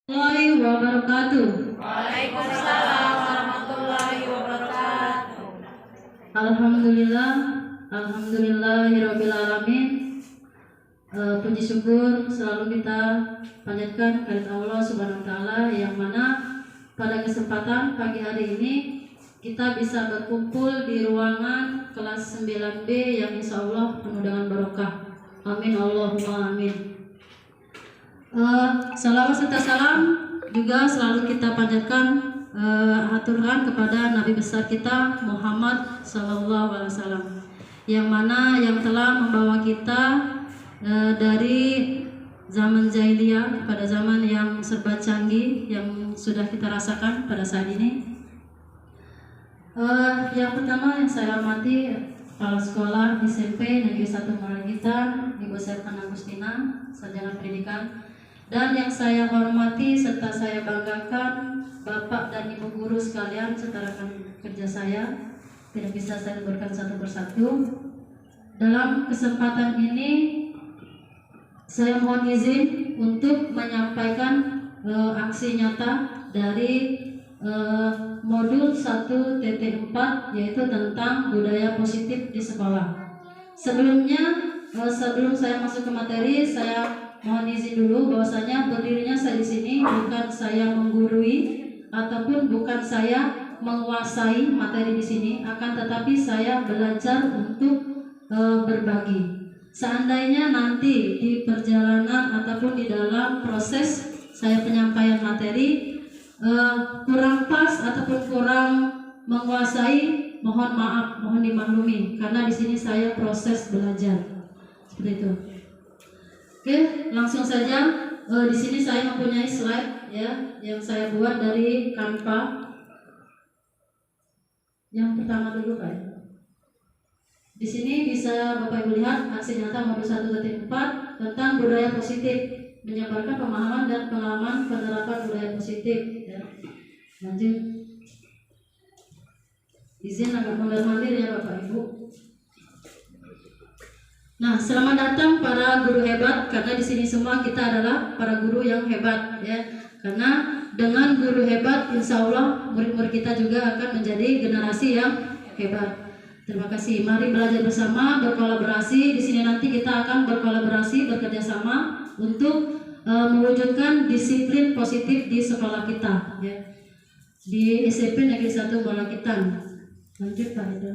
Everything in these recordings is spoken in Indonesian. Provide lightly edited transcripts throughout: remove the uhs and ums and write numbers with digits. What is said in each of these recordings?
Warahmatullahi wabarakatuh. Waalaikumsalam warahmatullahi wabarakatuh. Alhamdulillah, alhamdulillahirabbil alamin. Puji syukur selalu kita panjatkan kepada Allah Subhanahu wa taala, yang mana pada kesempatan pagi hari ini kita bisa berkumpul di ruangan kelas 9B yang insya Allah penuh dengan barokah. Amin Allahumma amin. Salawat serta salam juga selalu kita panjatkan, aturkan kepada Nabi besar kita Muhammad Sallallahu Alaihi Wasallam, yang mana yang telah membawa kita dari zaman jahiliyah pada zaman yang serba canggih yang sudah kita rasakan pada saat ini. Yang pertama yang saya hormati kepala sekolah SMP Negeri 1 Maragitan, Ibu Serkan Agustina, sarjana pendidikan. Dan yang saya hormati serta saya banggakan Bapak dan Ibu guru sekalian serta rekan kerja saya, tidak bisa saya sebutkan satu persatu. Dalam kesempatan ini saya mohon izin untuk menyampaikan aksi nyata dari modul 1.4, yaitu tentang budaya positif di sekolah. Sebelum saya masuk ke materi, saya mohon izin dulu bahwasanya berdirinya saya di sini bukan saya menggurui ataupun bukan saya menguasai materi di sini, akan tetapi saya belajar untuk berbagi. Seandainya nanti di perjalanan ataupun di dalam proses saya penyampaian materi kurang pas ataupun kurang menguasai, mohon maaf, mohon dimaklumi, karena di sini saya proses belajar seperti itu. Oke, langsung saja. Di sini saya mempunyai slide ya, yang saya buat dari Canva. Yang pertama dulu Pak. Di sini bisa Bapak Ibu lihat aksi nyata modul 1.4 tentang budaya positif, menyebarkan pemahaman dan pengalaman penerapan budaya positif. Ya. Lanjut. Izin agak mundur-mandir ya Bapak Ibu. Nah, selamat datang para guru hebat, karena di sini semua kita adalah para guru yang hebat ya. Karena dengan guru hebat, insya Allah murid-murid kita juga akan menjadi generasi yang hebat. Terima kasih. Mari belajar bersama, berkolaborasi. Di sini nanti kita akan berkolaborasi, bekerja sama untuk mewujudkan disiplin positif di sekolah kita ya. Di SMP Negeri 1 Balakitan. Lanjut Pak Edo.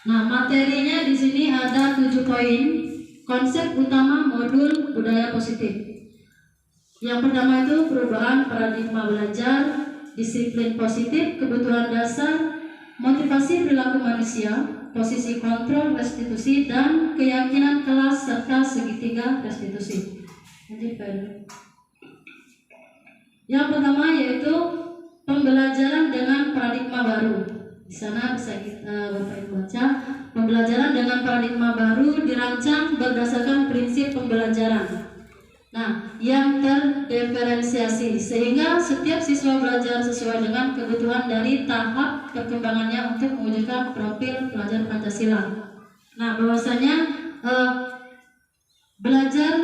Nah, materinya di sini ada 7 poin. Konsep utama modul budaya positif. Yang pertama itu perubahan paradigma belajar, disiplin positif, kebutuhan dasar, motivasi perilaku manusia, posisi kontrol restitusi, dan keyakinan kelas serta segitiga restitusi. Yang pertama yaitu pembelajaran dengan paradigma baru. Di sana bisa Bapak Ibu baca, pembelajaran dengan paradigma baru dirancang berdasarkan prinsip pembelajaran. Nah, yang terdiferensiasi sehingga setiap siswa belajar sesuai dengan kebutuhan dari tahap perkembangannya untuk mewujudkan profil pelajar Pancasila. Nah, bahwasanya belajar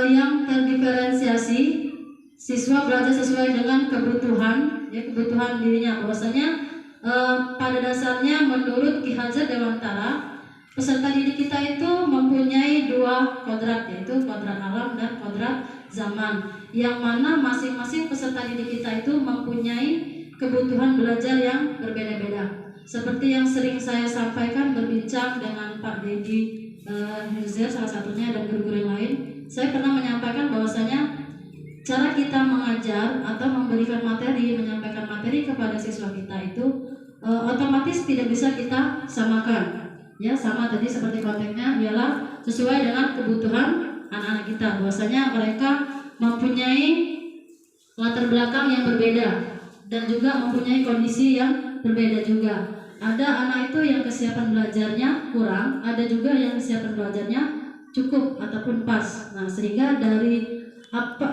yang terdiferensiasi, siswa belajar sesuai dengan kebutuhan, ya, kebutuhan dirinya. Bahwasanya pada dasarnya menurut Ki Hajar Dewantara, peserta didik kita itu mempunyai 2 kodrat, yaitu kodrat alam dan kodrat zaman, yang mana masing-masing peserta didik kita itu mempunyai kebutuhan belajar yang berbeda-beda. Seperti yang sering saya sampaikan berbincang dengan Pak Dedi Hirzer salah satunya dan guru-guru yang lain, saya pernah menyampaikan bahwasanya cara kita mengajar atau memberikan materi, menyampaikan materi kepada siswa kita itu otomatis tidak bisa kita samakan. Ya, sama tadi seperti konteksnya ialah sesuai dengan kebutuhan anak-anak kita. Bahwasanya mereka mempunyai latar belakang yang berbeda dan juga mempunyai kondisi yang berbeda juga. Ada anak itu yang kesiapan belajarnya kurang, ada juga yang kesiapan belajarnya cukup ataupun pas. Nah, sehingga dari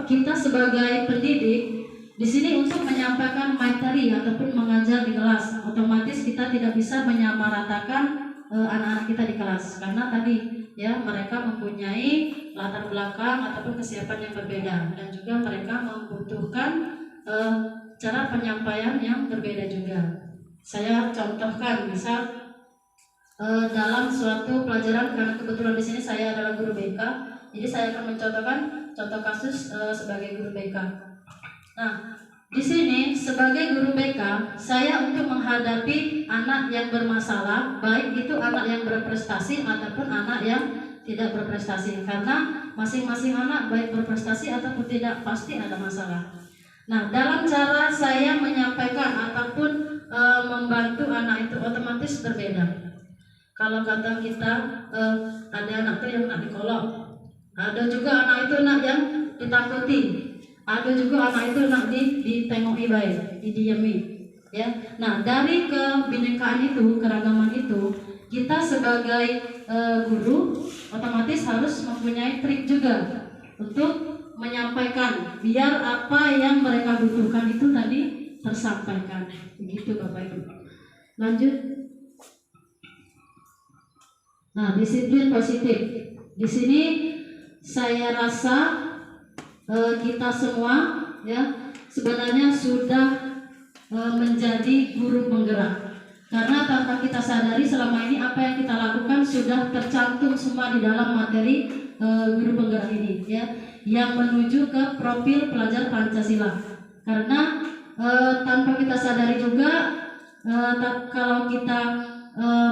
kita sebagai pendidik di sini untuk menyampaikan materi ataupun mengajar di kelas, otomatis kita tidak bisa menyamaratakan anak-anak kita di kelas, karena tadi ya mereka mempunyai latar belakang ataupun kesiapan yang berbeda, dan juga mereka membutuhkan cara penyampaian yang berbeda juga. Saya contohkan, misal dalam suatu pelajaran, karena kebetulan di sini saya adalah guru BK, jadi saya akan mencontohkan contoh kasus sebagai guru BK. Nah, di sini sebagai guru BK, saya untuk menghadapi anak yang bermasalah, baik itu anak yang berprestasi ataupun anak yang tidak berprestasi, karena masing-masing anak baik berprestasi ataupun tidak pasti ada masalah. Nah, dalam cara saya menyampaikan ataupun membantu anak itu otomatis berbeda. Kalau kata kita ada anak itu yang nak dikolok, ada juga anak itu nak yang ditakuti, ada juga anak itu nak ditengoki baik, didiami, ya. Nah, dari kebinekaan itu, keragaman itu, kita sebagai guru otomatis harus mempunyai trik juga untuk menyampaikan biar apa yang mereka butuhkan itu tadi tersampaikan. Begitu Bapak Ibu. Lanjut. Nah, disiplin positif. Di sini saya rasa kita semua ya sebenarnya sudah menjadi guru penggerak, karena tanpa kita sadari selama ini apa yang kita lakukan sudah tercantum semua di dalam materi guru penggerak ini, ya, yang menuju ke profil pelajar Pancasila. Karena tanpa kita sadari juga, kalau kita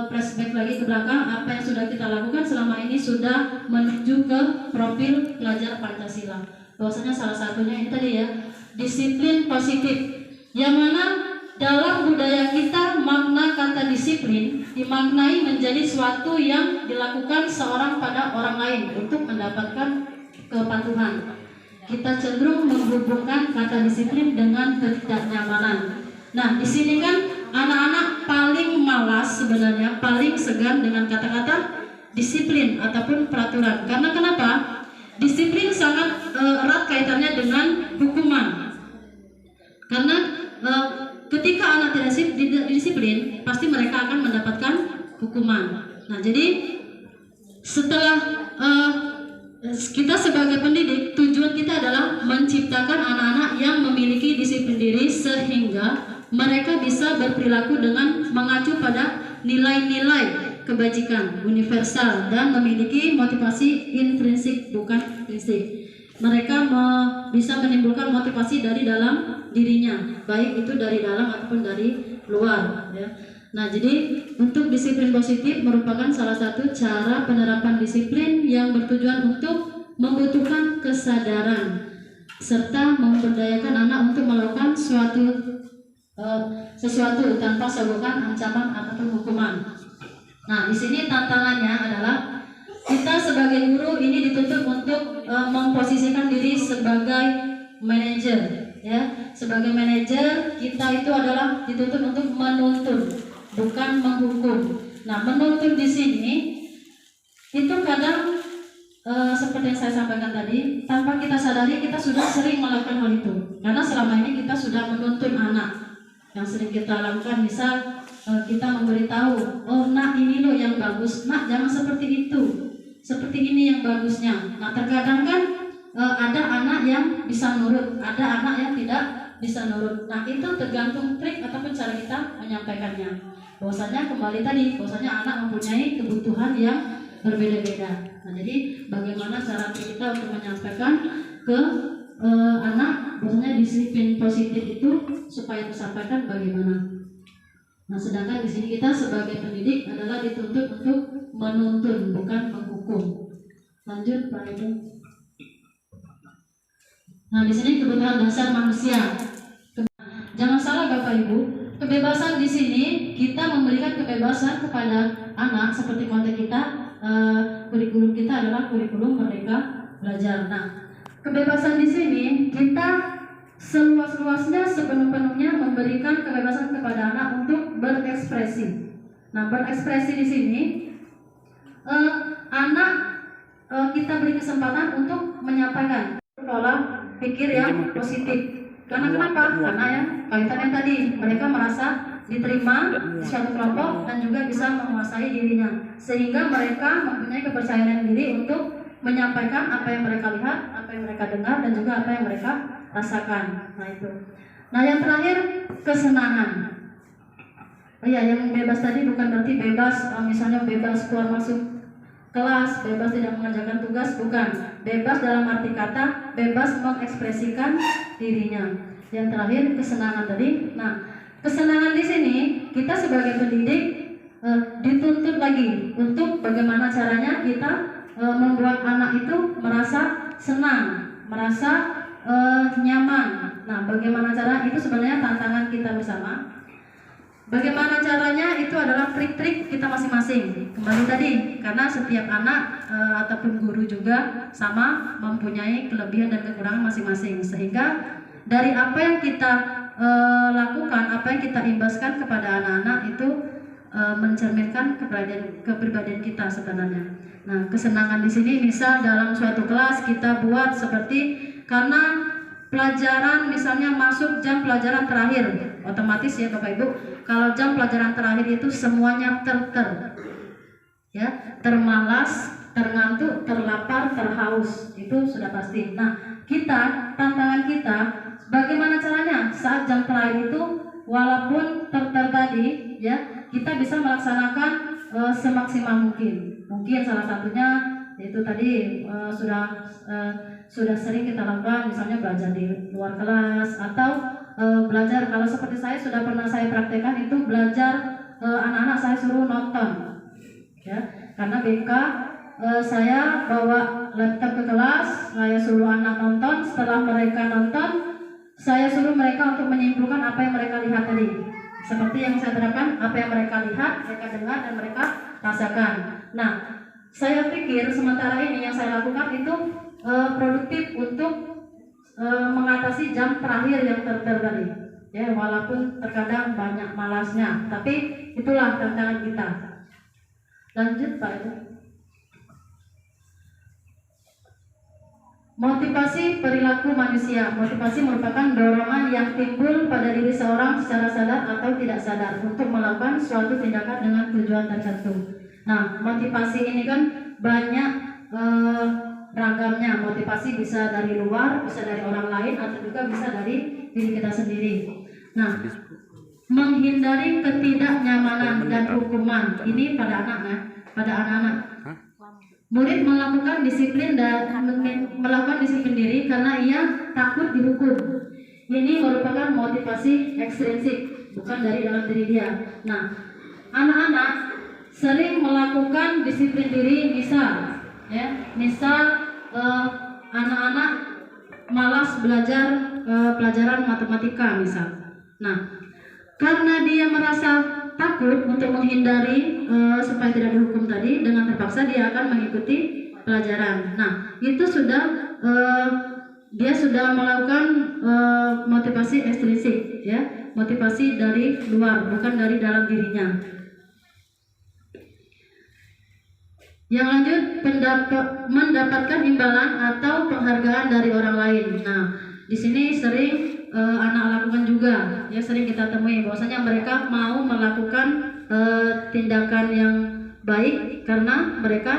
flashback lagi ke belakang, apa yang sudah kita lakukan selama ini sudah menuju ke profil pelajar Pancasila. Bahwasanya salah satunya ini tadi ya, disiplin positif, yang mana dalam budaya kita makna kata disiplin dimaknai menjadi suatu yang dilakukan seorang pada orang lain untuk mendapatkan kepatuhan. Kita cenderung menghubungkan kata disiplin dengan ketidaknyamanan. Nah, di sini kan anak-anak paling malas sebenarnya, paling segan dengan kata-kata disiplin ataupun peraturan. Karena kenapa? Disiplin sangat erat kaitannya dengan hukuman. Karena ketika anak tidak disiplin, pasti mereka akan mendapatkan hukuman. Nah, jadi setelah kita sebagai pendidik, tujuan kita adalah menciptakan anak-anak yang memiliki disiplin diri sehingga mereka bisa berperilaku dengan mengacu pada nilai-nilai kebajikan universal dan memiliki motivasi intrinsik bukan prinsip. Mereka bisa menimbulkan motivasi dari dalam dirinya, baik itu dari dalam ataupun dari luar, ya. Nah, jadi untuk disiplin positif merupakan salah satu cara penerapan disiplin yang bertujuan untuk membutuhkan kesadaran serta memberdayakan anak untuk melakukan sesuatu tanpa sogokan, ancaman ataupun hukuman. Nah, di sini tantangannya adalah kita sebagai guru ini dituntut untuk memposisikan diri sebagai manajer, ya. Sebagai manajer kita itu adalah dituntut untuk menuntun, bukan menghukum. Nah, menuntun di sini itu kadang seperti yang saya sampaikan tadi, tanpa kita sadari kita sudah sering melakukan hal itu. Karena selama ini kita sudah menuntun anak. Yang sering kita lakukan, misal kita memberitahu, oh nak ini loh yang bagus, nak jangan seperti itu, seperti ini yang bagusnya. Nah, terkadang kan ada anak yang bisa nurut, ada anak yang tidak bisa nurut. Nah, itu tergantung trik ataupun cara kita menyampaikannya. Bahwasanya kembali tadi, bahwasanya anak mempunyai kebutuhan yang berbeda-beda. Nah, jadi bagaimana cara kita untuk menyampaikan ke anak bahwasanya disiplin positif itu supaya disampaikan bagaimana. Nah, sedangkan di sini kita sebagai pendidik adalah dituntut untuk menuntun, bukan menghukum. Lanjut, Pak Ibu. Nah, di sini kebutuhan dasar manusia. Jangan salah Bapak Ibu, kebebasan di sini kita memberikan kebebasan kepada anak seperti konteks kita, kurikulum kita adalah kurikulum Merdeka Belajar. Nah, kebebasan di sini kita seluas-luasnya sepenuh-penuhnya memberikan kebebasan kepada anak untuk berekspresi. Nah, berekspresi di sini anak kita beri kesempatan untuk menyampaikan pola pikir yang positif. Karena kenapa? Karena yang kaitannya tadi mereka merasa diterima di suatu kelompok dan juga bisa menguasai dirinya, sehingga mereka mempunyai kepercayaan diri untuk menyampaikan apa yang mereka lihat, apa yang mereka dengar, dan juga apa yang mereka rasakan. Nah itu. Nah yang terakhir, kesenangan. Oh iya, yang bebas tadi bukan berarti bebas, misalnya bebas keluar masuk kelas, bebas tidak mengerjakan tugas, bukan. Bebas dalam arti kata bebas mengekspresikan dirinya. Yang terakhir, kesenangan tadi. Nah, kesenangan di sini kita sebagai pendidik dituntut lagi untuk bagaimana caranya kita membuat anak itu merasa senang, merasa nyaman. Nah, bagaimana cara itu sebenarnya tantangan kita bersama. Bagaimana caranya itu adalah trik-trik kita masing-masing. Kembali tadi, karena setiap anak ataupun guru juga sama mempunyai kelebihan dan kekurangan masing-masing. Sehingga dari apa yang kita lakukan, apa yang kita imbaskan kepada anak-anak itu mencerminkan kepribadian kita sebenarnya. Nah, kesenangan di sini misal dalam suatu kelas kita buat seperti karena pelajaran misalnya masuk jam pelajaran terakhir, otomatis ya Bapak Ibu, kalau jam pelajaran terakhir itu semuanya ya, termalas, terngantuk, terlapar, terhaus, itu sudah pasti. Nah, tantangan kita bagaimana caranya saat jam terakhir itu walaupun tadi ya, kita bisa melaksanakan semaksimal mungkin. Mungkin salah satunya itu tadi sudah sering kita lakukan, misalnya belajar di luar kelas atau belajar, kalau seperti saya sudah pernah saya praktekkan itu belajar anak-anak saya suruh nonton ya, karena BK saya bawa laptop ke kelas, saya suruh anak nonton, setelah mereka nonton saya suruh mereka untuk menyimpulkan apa yang mereka lihat tadi, seperti yang saya terapkan, apa yang mereka lihat, mereka dengar, dan mereka rasakan. Nah, saya pikir sementara ini yang saya lakukan itu produktif untuk mengatasi jam terakhir yang tadi ya, walaupun terkadang banyak malasnya, tapi itulah tantangan kita. Lanjut Pak itu. Motivasi perilaku manusia. Motivasi merupakan dorongan yang timbul pada diri seorang secara sadar atau tidak sadar untuk melakukan suatu tindakan dengan tujuan tertentu. Nah, motivasi ini kan banyak ragamnya. Motivasi bisa dari luar, bisa dari orang lain, atau juga bisa dari diri kita sendiri. Nah, menghindari ketidaknyamanan dan hukuman ini pada anak-anak. Murid melakukan disiplin diri karena ia takut dihukum. Ini merupakan motivasi ekstrinsik, bukan dari dalam diri dia. Nah, anak-anak sering melakukan disiplin diri, misal anak-anak malas belajar pelajaran matematika misal. Nah, karena dia merasa takut untuk menghindari supaya tidak dihukum tadi, dengan terpaksa dia akan mengikuti pelajaran. Nah, itu sudah dia sudah melakukan motivasi ekstrinsik ya, motivasi dari luar, bukan dari dalam dirinya. Yang lanjut, mendapatkan imbalan atau penghargaan dari orang lain. Nah, di sini sering anak lakukan juga, ya sering kita temui bahwasanya mereka mau melakukan tindakan yang baik karena mereka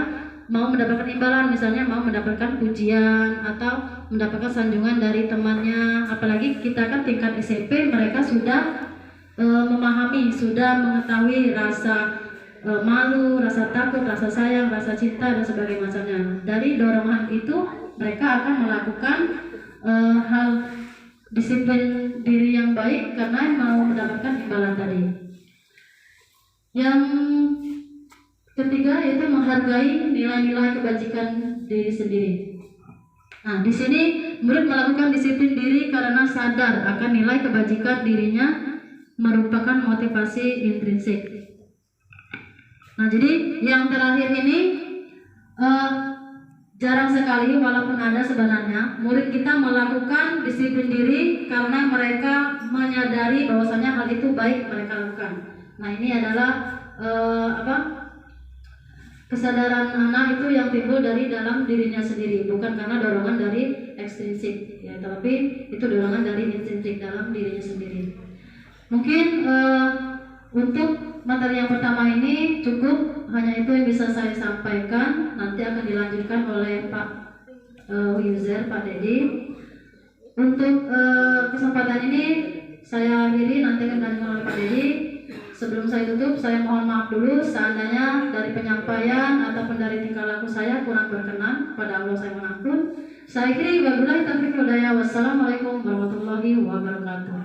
mau mendapatkan imbalan, misalnya mau mendapatkan pujian atau mendapatkan sanjungan dari temannya. Apalagi kita kan tingkat SMP, mereka sudah memahami, sudah mengetahui rasa malu, rasa takut, rasa sayang, rasa cinta, dan sebagainya macamnya. Dari dorongan itu mereka akan melakukan hal disiplin diri yang baik karena mau mendapatkan imbalan tadi. Yang ketiga yaitu menghargai nilai-nilai kebajikan diri sendiri. Nah, di sini murid melakukan disiplin diri karena sadar akan nilai kebajikan dirinya, merupakan motivasi intrinsik. Nah, jadi yang terakhir ini jarang sekali, walaupun ada sebenarnya, murid kita melakukan disiplin diri karena mereka menyadari bahwasanya hal itu baik mereka lakukan. Nah, ini adalah kesadaran anak itu yang timbul dari dalam dirinya sendiri, bukan karena dorongan dari ekstrinsik, ya, tapi itu dorongan dari intrinsik dalam dirinya sendiri. Mungkin Untuk materi yang pertama ini cukup, hanya itu yang bisa saya sampaikan. Nanti akan dilanjutkan oleh Pak User, Pak Dedi. Untuk kesempatan ini saya akhiri, nanti akan dilanjutkan oleh Pak Dedi. Sebelum saya tutup, saya mohon maaf dulu seandainya dari penyampaian ataupun dari tingkah laku saya kurang berkenan. Pada Allah saya mengampun. Saya akhiri, wabillahi taufiq wal hidayah. Wassalamualaikum warahmatullahi wabarakatuh.